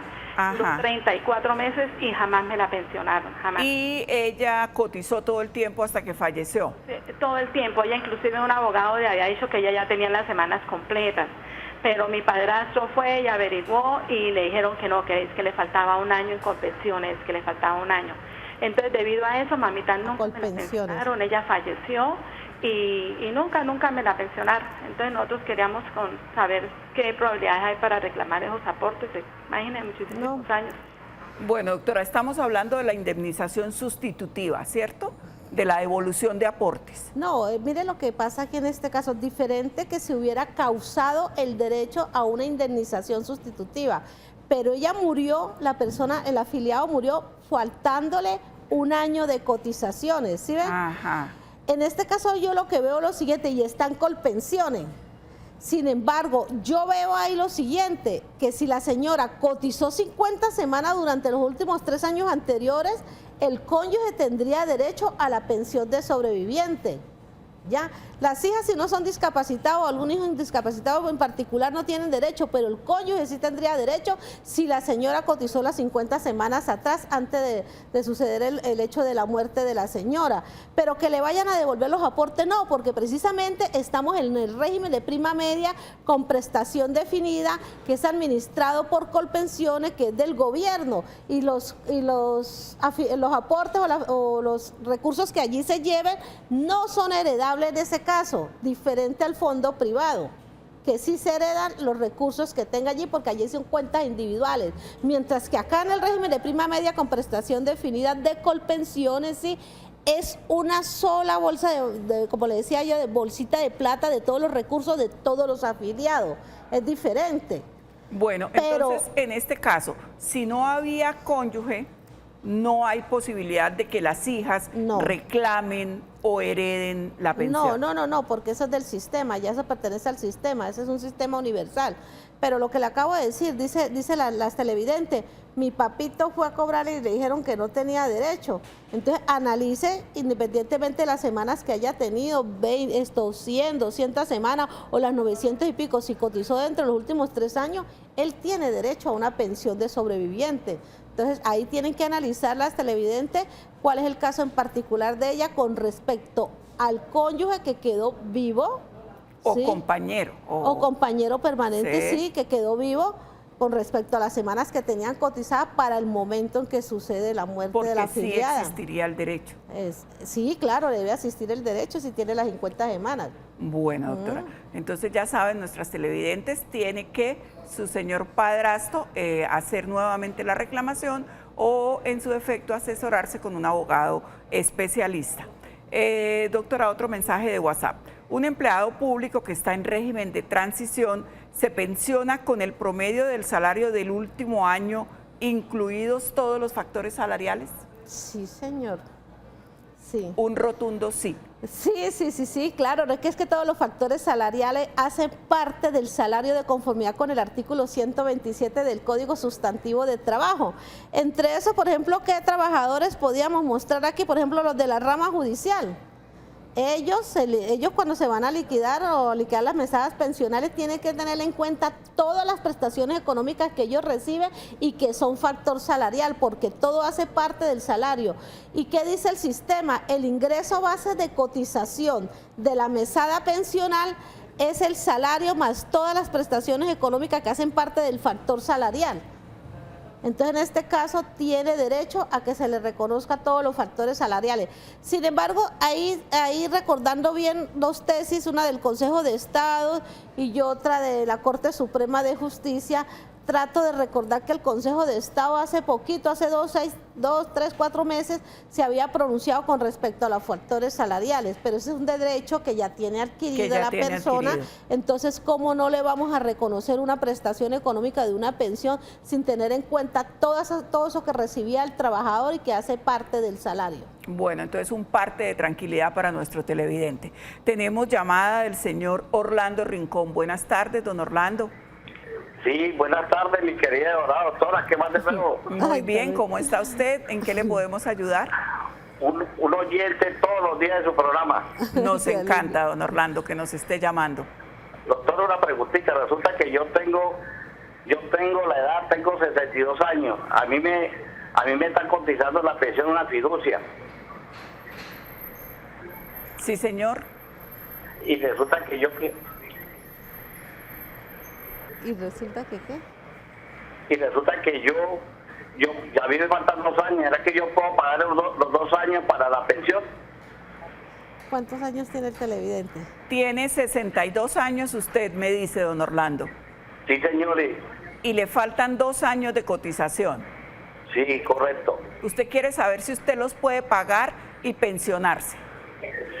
duró 34 meses y jamás me la pensionaron, jamás. Y ella cotizó todo el tiempo hasta que falleció. Sí, todo el tiempo. Ella, inclusive un abogado le había dicho que ella ya tenía las semanas completas. Pero mi padrastro fue y averiguó y le dijeron que no, que es que le faltaba un año en colpensiones, que le faltaba un año. Entonces, debido a eso, mamita nunca me la pensionaron, ella falleció y nunca me la pensionaron. Entonces, nosotros queríamos saber qué probabilidades hay para reclamar esos aportes. Imagínense, muchísimos años. Bueno, doctora, estamos hablando de la indemnización sustitutiva, ¿cierto? De la devolución de aportes. No, mire lo que pasa aquí en este caso, diferente que se hubiera causado el derecho a una indemnización sustitutiva, pero ella murió, la persona, el afiliado murió faltándole un año de cotizaciones, ¿sí ven? Ajá. En este caso yo lo que veo es lo siguiente, y están colpensiones. Sin embargo, yo veo ahí lo siguiente, que si la señora cotizó 50 semanas durante los últimos 3 años anteriores, el cónyuge tendría derecho a la pensión de sobreviviente. ¿Ya? Las hijas, si no son discapacitados o algún hijo discapacitado en particular, no tienen derecho, pero el cónyuge sí tendría derecho si la señora cotizó las 50 semanas atrás, antes de suceder el hecho de la muerte de la señora. Pero que le vayan a devolver los aportes, no, porque precisamente estamos en el régimen de prima media con prestación definida, que es administrado por Colpensiones, que es del gobierno, y los aportes o los recursos que allí se lleven no son heredables en ese caso, diferente al fondo privado, que sí se heredan los recursos que tenga allí, porque allí son cuentas individuales, mientras que acá en el régimen de prima media con prestación definida de Colpensiones, sí, es una sola bolsa como le decía yo, de bolsita de plata de todos los recursos de todos los afiliados, es diferente. Bueno, pero entonces en este caso, si no había cónyuge, no hay posibilidad de que las hijas reclamen o hereden la pensión. No, porque eso es del sistema, ya eso pertenece al sistema, ese es un sistema universal. Pero lo que le acabo de decir, dice las televidentes, mi papito fue a cobrar y le dijeron que no tenía derecho. Entonces analice independientemente de las semanas que haya tenido, 100, 200 semanas o las 900 y pico, si cotizó dentro de los últimos 3 años, él tiene derecho a una pensión de sobreviviente. Entonces ahí tienen que analizar las televidentes cuál es el caso en particular de ella con respecto al cónyuge que quedó vivo. O ¿sí? compañero. O compañero permanente, sí, que quedó vivo con respecto a las semanas que tenían cotizadas para el momento en que sucede la muerte de la afiliada. Sí existiría el derecho. Sí, claro, debe asistir el derecho si tiene las 50 semanas. Bueno, doctora, entonces ya saben, nuestras televidentes, tiene que su señor padrastro hacer nuevamente la reclamación o en su defecto asesorarse con un abogado especialista. Doctora, otro mensaje de WhatsApp. Un empleado público que está en régimen de transición se pensiona con el promedio del salario del último año, incluidos todos los factores salariales. Sí, señor. Sí. Un rotundo sí. Sí, claro, no es que todos los factores salariales hacen parte del salario de conformidad con el artículo 127 del Código Sustantivo de Trabajo. Entre eso, por ejemplo, ¿qué trabajadores podíamos mostrar aquí? Por ejemplo, los de la rama judicial. Ellos cuando se van a liquidar o liquidar las mesadas pensionales tienen que tener en cuenta todas las prestaciones económicas que ellos reciben y que son factor salarial, porque todo hace parte del salario. ¿Y qué dice el sistema? El ingreso base de cotización de la mesada pensional es el salario más todas las prestaciones económicas que hacen parte del factor salarial. Entonces, en este caso, tiene derecho a que se le reconozca todos los factores salariales. Sin embargo, ahí recordando bien dos tesis, una del Consejo de Estado y otra de la Corte Suprema de Justicia, trato de recordar que el Consejo de Estado hace poquito, hace 4 meses, se había pronunciado con respecto a los factores salariales, pero ese es un derecho que ya tiene adquirido la persona. Entonces, ¿cómo no le vamos a reconocer una prestación económica de una pensión sin tener en cuenta todo eso que recibía el trabajador y que hace parte del salario? Bueno, entonces un parte de tranquilidad para nuestro televidente. Tenemos llamada del señor Orlando Rincón. Buenas tardes, don Orlando. Sí, buenas tardes, mi querida doctora, ¿qué más de nuevo? Muy bien, ¿cómo está usted? ¿En qué le podemos ayudar? Un oyente todos los días de su programa. Nos encanta, don Orlando, que nos esté llamando. Doctor, una preguntita, resulta que yo tengo la edad, tengo 62 años, a mí me están cotizando la pensión una fiducia. Sí, señor. Y resulta que ¿Y resulta que qué? Y resulta que yo a mí me faltan 2 años, ¿era que yo puedo pagar los 2 años para la pensión? ¿Cuántos años tiene el televidente? Tiene 62 años usted, me dice don Orlando. Sí, señores. Y le faltan 2 años de cotización. Sí, correcto. ¿Usted quiere saber si usted los puede pagar y pensionarse?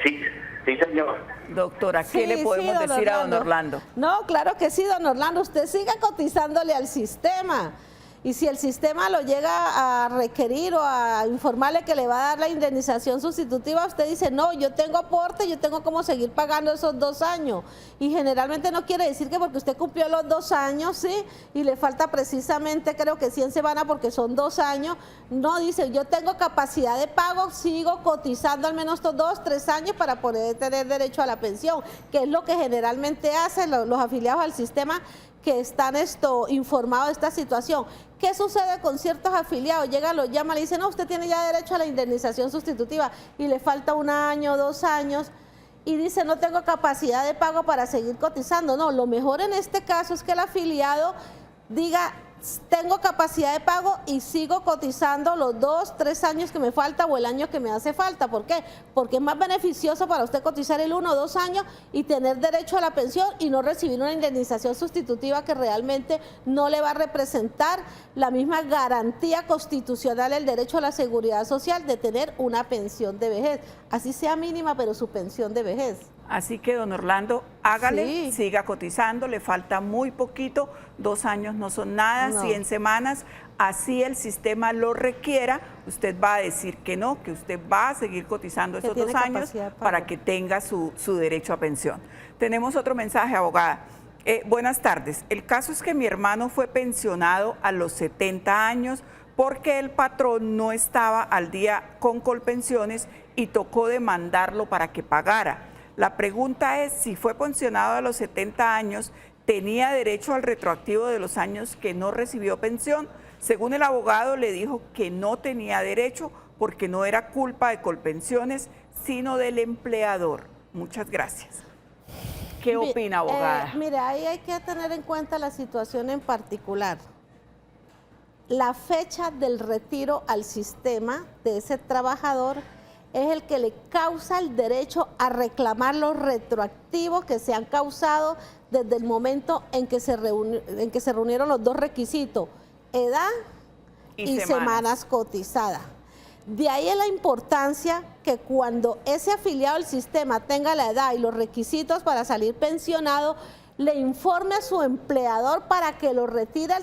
Sí, señor. Doctora, ¿qué le podemos decir a don Orlando? No, claro que sí, don Orlando. Usted siga cotizándole al sistema. Y si el sistema lo llega a requerir o a informarle que le va a dar la indemnización sustitutiva, usted dice, no, yo tengo aporte, yo tengo cómo seguir pagando esos 2 años. Y generalmente no quiere decir que porque usted cumplió los 2 años, ¿sí? Y le falta precisamente, creo que 100 semanas porque son 2 años. No, dice, yo tengo capacidad de pago, sigo cotizando al menos estos 2, 3 años para poder tener derecho a la pensión, que es lo que generalmente hacen los afiliados al sistema que están informados de esta situación. ¿Qué sucede con ciertos afiliados? Llega, los llama, le dicen, no, usted tiene ya derecho a la indemnización sustitutiva y le falta 1 año, 2 años y dice, no tengo capacidad de pago para seguir cotizando. No, lo mejor en este caso es que el afiliado diga, tengo capacidad de pago y sigo cotizando los 2, 3 años que me falta o el año que me hace falta. ¿Por qué? Porque es más beneficioso para usted cotizar el 1 o 2 años y tener derecho a la pensión y no recibir una indemnización sustitutiva que realmente no le va a representar la misma garantía constitucional, el derecho a la seguridad social de tener una pensión de vejez, así sea mínima, pero su pensión de vejez. Así que, don Orlando, hágale, siga cotizando, le falta muy poquito, 2 años no son nada, 100 semanas, así el sistema lo requiera, usted va a decir que no, que usted va a seguir cotizando esos 2 años para que tenga su derecho a pensión. Tenemos otro mensaje, abogada. Buenas tardes, el caso es que mi hermano fue pensionado a los 70 años porque el patrón no estaba al día con Colpensiones y tocó demandarlo para que pagara. La pregunta es, si fue pensionado a los 70 años, ¿tenía derecho al retroactivo de los años que no recibió pensión? Según el abogado, le dijo que no tenía derecho porque no era culpa de Colpensiones, sino del empleador. Muchas gracias. ¿Qué opina, abogada? Mire, ahí hay que tener en cuenta la situación en particular. La fecha del retiro al sistema de ese trabajador es el que le causa el derecho a reclamar los retroactivos que se han causado desde el momento en que se reunieron los 2 requisitos, edad y semanas cotizadas. De ahí es la importancia que cuando ese afiliado al sistema tenga la edad y los requisitos para salir pensionado, le informe a su empleador para que lo retire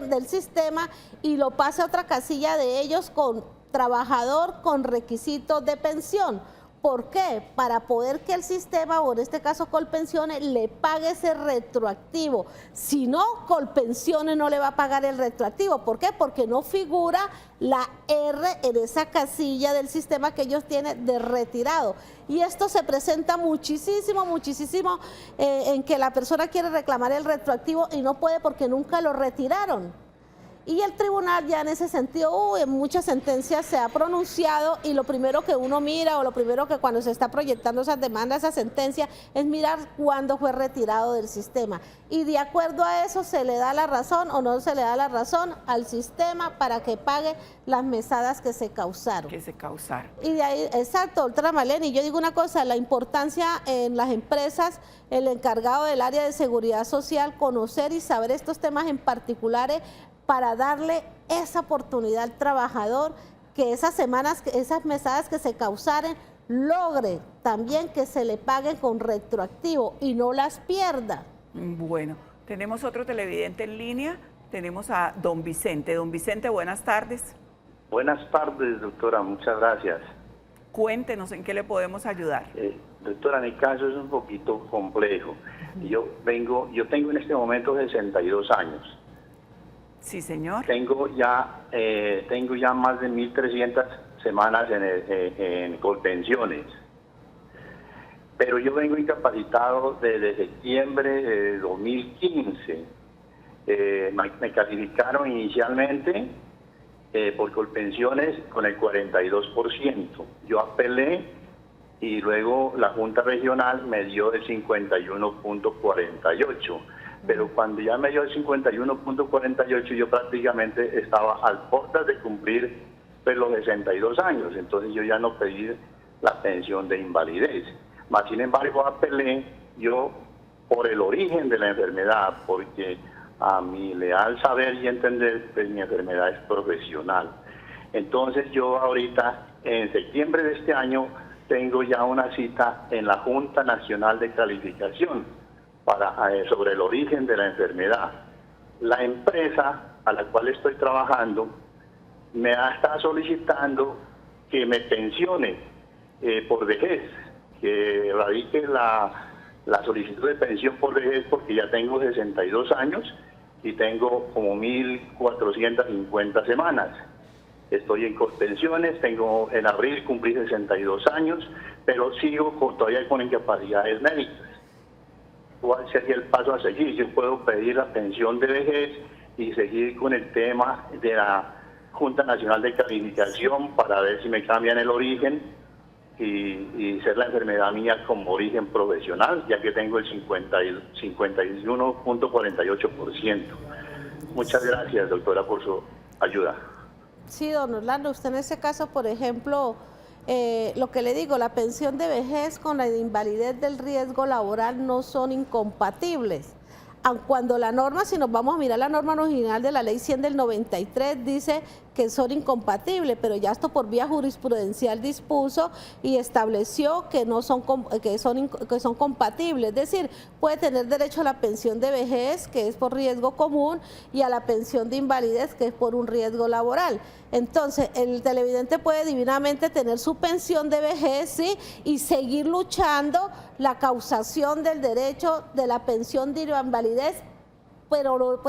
del sistema y lo pase a otra casilla de ellos con trabajador con requisitos de pensión. ¿Por qué? Para poder que el sistema, o en este caso Colpensiones, le pague ese retroactivo. Si no, Colpensiones no le va a pagar el retroactivo. ¿Por qué? Porque no figura la R en esa casilla del sistema que ellos tienen de retirado. Y esto se presenta muchísimo en que la persona quiere reclamar el retroactivo y no puede porque nunca lo retiraron. Y el tribunal ya en ese sentido, en muchas sentencias se ha pronunciado, y lo primero que uno mira, o lo primero que cuando se está proyectando esas demandas, esa sentencia, es mirar cuándo fue retirado del sistema. Y de acuerdo a eso se le da la razón o no se le da la razón al sistema para que pague las mesadas que se causaron. Y de ahí, exacto, doctora Marlene, y yo digo una cosa, la importancia en las empresas, el encargado del área de seguridad social, conocer y saber estos temas en particulares, para darle esa oportunidad al trabajador, que esas mesadas que se causaren, logre también que se le paguen con retroactivo y no las pierda. Bueno, tenemos otro televidente en línea, tenemos a don Vicente. Don Vicente, buenas tardes. Buenas tardes, doctora, muchas gracias. Cuéntenos en qué le podemos ayudar. Doctora, mi caso es un poquito complejo. Yo tengo en este momento 62 años. Sí, señor. Tengo ya más de 1.300 semanas en Colpensiones. Pero yo vengo incapacitado desde septiembre de 2015. Me calificaron inicialmente por Colpensiones con el 42%. Yo apelé y luego la Junta Regional me dio el 51.48%. Pero cuando ya me dio el 51.48, yo prácticamente estaba al portas de cumplir pues, los 62 años. Entonces yo ya no pedí la pensión de invalidez. Mas, sin embargo, apelé yo por el origen de la enfermedad, porque a mi leal saber y entender, pues mi enfermedad es profesional. Entonces yo ahorita, en septiembre de este año, tengo ya una cita en la Junta Nacional de Calificación sobre el origen de la enfermedad. La empresa a la cual estoy trabajando me está solicitando que me pensione por vejez, que radique la solicitud de pensión por vejez, porque ya tengo 62 años y tengo como 1.450 semanas. Estoy en Colpensiones, en abril cumplí 62 años, pero sigo todavía con incapacidades médicas. ¿Cuál sería el paso a seguir? Yo puedo pedir la pensión de vejez y seguir con el tema de la Junta Nacional de Calificación para ver si me cambian el origen y ser la enfermedad mía como origen profesional, ya que tengo el 51.48%. Muchas gracias, doctora, por su ayuda. Sí, don Orlando, usted en ese caso, por ejemplo, lo que le digo, la pensión de vejez con la de invalidez del riesgo laboral no son incompatibles. Aun cuando la norma, si nos vamos a mirar la norma original de la ley 100 del 93, dice que son incompatibles, pero ya esto por vía jurisprudencial dispuso y estableció que no son que son compatibles, es decir, puede tener derecho a la pensión de vejez, que es por riesgo común, y a la pensión de invalidez, que es por un riesgo laboral. Entonces, el televidente puede divinamente tener su pensión de vejez, ¿sí?, y seguir luchando la causación del derecho de la pensión de invalidez, pero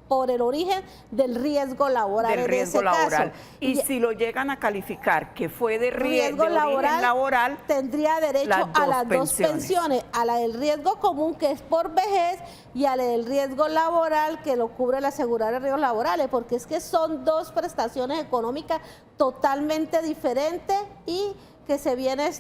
por el origen del riesgo laboral. Del riesgo laboral. Y si lo llegan a calificar que fue de riesgo laboral, tendría derecho a las dos pensiones, a la del riesgo común, que es por vejez, y a la del riesgo laboral, que lo cubre la aseguradora de riesgos laborales, porque es que son dos prestaciones económicas totalmente diferentes y que se viene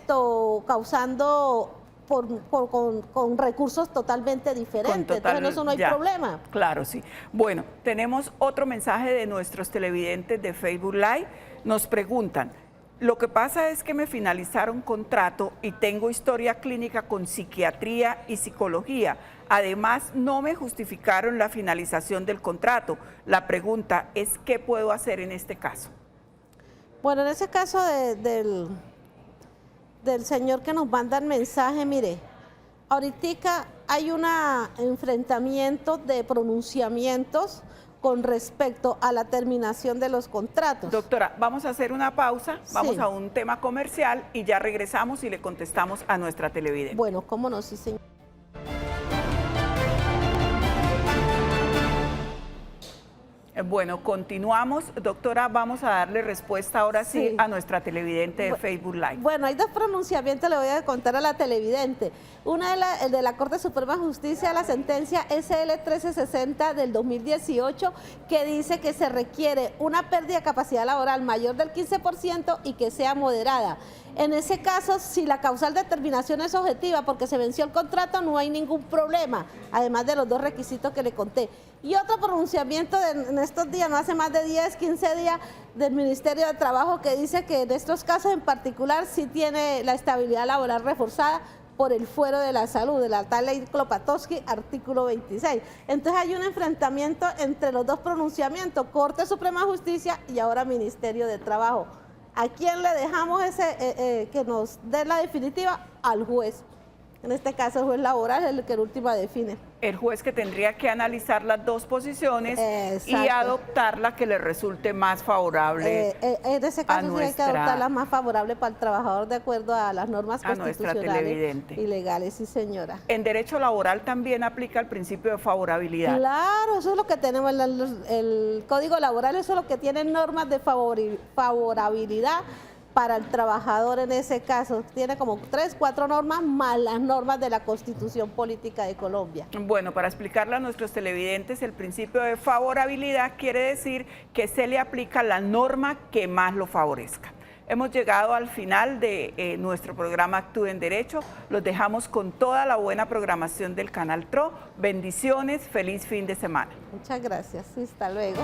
causando con recursos totalmente diferentes. Entonces eso no hay problema. Claro, sí. Bueno, tenemos otro mensaje de nuestros televidentes de Facebook Live. Nos preguntan: lo que pasa es que me finalizaron contrato y tengo historia clínica con psiquiatría y psicología. Además, no me justificaron la finalización del contrato. La pregunta es, ¿qué puedo hacer en este caso? Bueno, en ese caso del señor que nos manda el mensaje, mire, ahorita hay un enfrentamiento de pronunciamientos con respecto a la terminación de los contratos. Doctora, vamos a hacer una pausa, vamos Sí. a un tema comercial y ya regresamos y le contestamos a nuestra televidente. Bueno, cómo no, sí, señor. Bueno, continuamos. Doctora, vamos a darle respuesta ahora sí, Sí. a nuestra televidente de Facebook Live. Bueno, hay dos pronunciamientos, le voy a contar a la televidente. Una es el de la Corte Suprema de Justicia, la sentencia SL 1360 del 2018, que dice que se requiere una pérdida de capacidad laboral mayor del 15% y que sea moderada. En ese caso, si la causal de terminación es objetiva porque se venció el contrato, no hay ningún problema, además de los dos requisitos que le conté. Y otro pronunciamiento en estos días, no hace más de 10, 15 días, del Ministerio de Trabajo, que dice que en estos casos en particular sí tiene la estabilidad laboral reforzada por el fuero de la salud, de la tal ley Klopatowski, artículo 26. Entonces hay un enfrentamiento entre los dos pronunciamientos, Corte Suprema de Justicia y ahora Ministerio de Trabajo. ¿A quién le dejamos que nos dé la definitiva? Al juez. En este caso el juez laboral es el que el último define. El juez que tendría que analizar las dos posiciones y Exacto. adoptar la que le resulte más favorable en ese caso sí hay que adoptar la más favorable para el trabajador de acuerdo a las normas a nuestra constitucionales televidente. y legales, sí señora. En derecho laboral también aplica el principio de favorabilidad. Claro, eso es lo que tenemos en el Código Laboral, eso es lo que tiene normas de favorabilidad para el trabajador en ese caso. Tiene como 3, 4 normas más las normas de la Constitución Política de Colombia. Bueno, para explicarle a nuestros televidentes, el principio de favorabilidad quiere decir que se le aplica la norma que más lo favorezca. Hemos llegado al final de nuestro programa Actúe en Derecho. Los dejamos con toda la buena programación del Canal TRO. Bendiciones, feliz fin de semana. Muchas gracias y hasta luego.